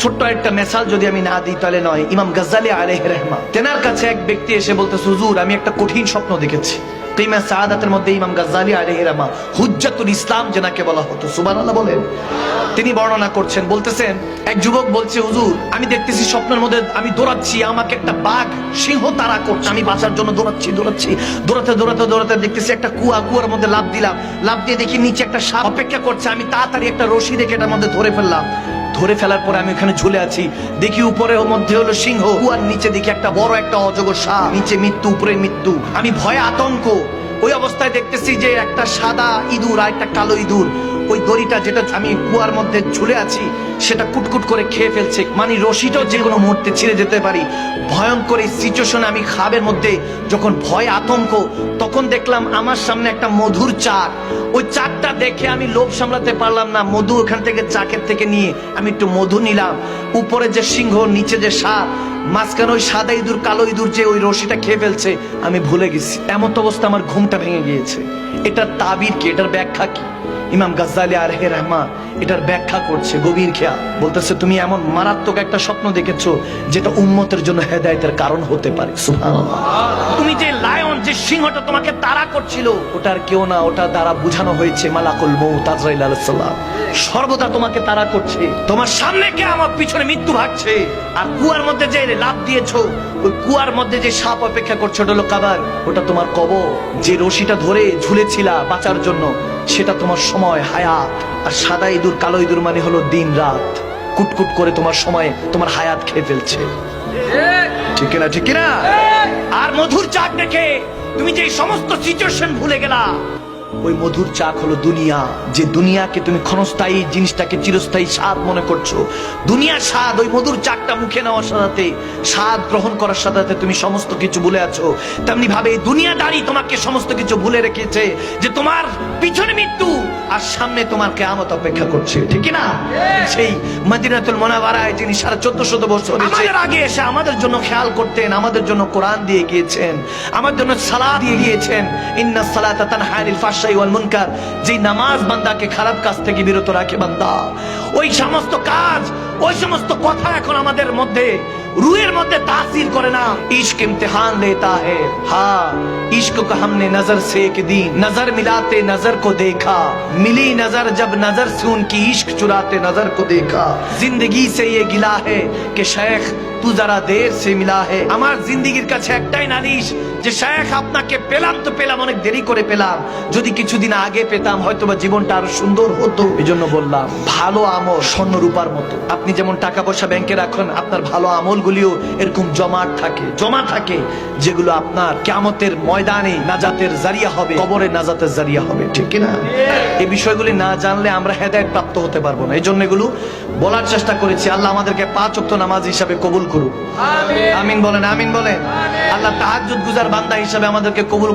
ছোট্ট একটা মেসাল যদি আমি না দিই তাহলে নয়। ইমাম গাজ্জালি আলাইহির রহমা, তেনার কাছে এক ব্যক্তি এসে বলতেছে, হুজুর আমি একটা কঠিন স্বপ্ন দেখেছি। কিমা সাআদাতের মধ্যে ইমাম গাজ্জালি আলাইহির রহমা, হুজ্জাতুল ইসলাম যেনাকে বলা হতো, সুবহানাল্লাহ বলেন, তিনি বর্ণনা করছেন, বলতেছেন এক যুবক বলছে, হুজুর আমি দেখতেছি স্বপ্নের মধ্যে আমি দৌড়াচ্ছি, আমাকে একটা বাঘ সিংহ তাড়া করছে, আমি বাঁচার জন্য দৌড়াচ্ছি, দৌড়াতে দেখতেছি একটা কুয়ার মধ্যে লাফ দিলাম, লাফ দিয়ে দেখি নিচে একটা সাপ অপেক্ষা করছে, আমি তাড়াতাড়ি একটা রশি রেখে এটার মধ্যে ধরে ফেললাম। ধরে ফেলার পরে আমি ওখানে ঝুলে আছি, দেখি উপরে ওর মধ্যে হলো সিংহ, কুয়ার নিচে দেখি একটা বড় একটা অজগর সাপ, নিচে মৃত্যু, উপরে মৃত্যু। আমি ভয়ে আতঙ্ক, ওই অবস্থায় দেখতেছি যে একটা সাদা ইঁদুর আর একটা কালো ইঁদুর ওই দড়িটা যেটা আমি কুয়ার মধ্যে ঝুলে আছি সেটা কুটকুট করে খেয়ে ফেলছে, মানে রশিটাও যে কোনো মুহূর্তে ছিঁড়ে যেতে পারি। ভয়ঙ্কর এই সিচুয়েশনে আমি খাবের মধ্যে যখন ভয় আতঙ্ক, তখন দেখলাম আমার সামনে একটা মধুর চাক। ওই চাকটা দেখে আমি লোভ সামলাতে পারলাম না, মধু ওখান থেকে চাকের থেকে নিয়ে আমি একটু মধু নিলাম। উপরে যে সিংহ, নিচে যে সাপ, মাঝখানে ওই সাদা ইঁদুর কালো ইঁদুর যে ওই রশিটা খেয়ে ফেলছে, আমি ভুলে গেছি। এমন অবস্থা আমার ঘুমটা ভেঙে গিয়েছে। এটার তাবির কি, এটার ব্যাখ্যা কি? ইমাম গাজ্জালি আলাইহির রহমা এটার ব্যাখ্যা করছে গভীর খেয়া, বলতেছে তুমি এমন মারাত্মক একটা স্বপ্ন দেখেছো যেটা উম্মতের জন্য হেদায়েতের কারণ হতে পারে। সুবহানাল্লাহ। তুমি যে লায়ন, যে সিংহটা তোমাকে তাড়া করছিল, ওটার কেউ না, ওটা দ্বারা বোঝানো হয়েছে মালাকুল মউত আজরাইল আলাইহিস সালাম সর্বদা তোমাকে তাড়া করছে। তোমার সামনে কে আমার পিছনে মৃত্যু ভাগছে। আর কুয়ার মধ্যে যে লাফ দিয়েছো, ওই কুয়ার মধ্যে যে সাপ অপেক্ষা করছে ওটা হলো কাবার, ওটা তোমার কবর। যে রশিটা ধরে ঝুলেছিলা বাঁচার জন্য, সেটা তোমার সময়, হায়াত। আর সাদা ইঁদুর কালো ইঁদুর মানে হলো দিন রাত, কুটকুট করে তোমার সময়, তোমার হায়াত খেয়ে ফেলছে। ঠিক না, ঠিক না? আর মধুর চাক দেখে তুমি যে সমস্ত সিচুয়েশন ভুলে গেলা, ওই মধুর চাক হলো দুনিয়া। যে দুনিয়াকে তুমি ক্ষণস্থায়ী জিনিসটাকে চিরস্থায়ী স্বাদ মনে করছো, দুনিয়ার স্বাদ, ওই মধুর চাকটা মুখে নেওয়ার সাথে, স্বাদ গ্রহণ করার সাথে তুমি সমস্ত কিছু ভুলে আছো। তেমনি ভাবে দুনিয়াদারি তোমাকে সমস্ত কিছু ভুলে রেখেছে, যে তোমার পিছনে মৃত্যু আর সামনে তোমার কিয়ামত অপেক্ষা করছে। ঠিক না? সেই মদিনাতুল মুনাওয়ারায় যিনি 1450 বছর আমাদের আগে এসে আমাদের জন্য খেয়াল করতেন, আমাদের জন্য কোরআন দিয়ে গিয়েছেন, আমাদের জন্য সালাত দিয়ে গিয়েছেন, ইন্নাস সালাতা তানহা আনিল ফাহশাই ওয়াল মুনকার, যে নামাজ বান্দাকে খারাপ কাজ থেকে বিরত রাখে বান্দা, ওই সমস্ত কাজ, ওই সমস্ত কথা এখন আমাদের মধ্যে, রুহের মধ্যে তাসির করে না। ইश्क इम्तिहान लेता है, हाँ इश्क को हमने नजर से एक दिन नजर मिलाते नजर को देखा, मिली नजर जब नजर से उनकी इश्क चुराते नजर को देखा, जिंदगी से ये गिला है कि शेख तू जरा देर से मिला है। আমার জিন্দেগীর কাছে একটাই নালিশ যে শেখ আপনাকে পেলাম তো পেলাম, অনেক দেরি করে পেলাম, যদি কিছুদিন আগে পেতাম হয়তোবা জীবনটা আরো সুন্দর হতো। এজন্য বললাম, ভালো আমল স্বর্ণ রূপার মতো। আপনি যেমন টাকা পয়সা ব্যাংকে রাখেন, আপনার ভালো আমলগুলিও এরকম জমা থাকে, যেগুলো আপনার কিয়ামতের ময়দানে নাজাতের জারিয়া হবে, কবরে নাজাতের জারিয়া হবে। ঠিক না? এই বিষয়গুলি না জানলে আমরা হেদায়েত প্রাপ্ত হতে পারবো না। এই জন্য এগুলো বলার চেষ্টা করেছি। আল্লাহ আমাদেরকে 5 ওয়াক্ত নামাজ হিসাবে কবুল করুক। আমিন বলেন, আমিন বলেন। আল্লাহ তাহাজ্জুদ গুজার বান্দা হিসাবে আমাদেরকে কবুল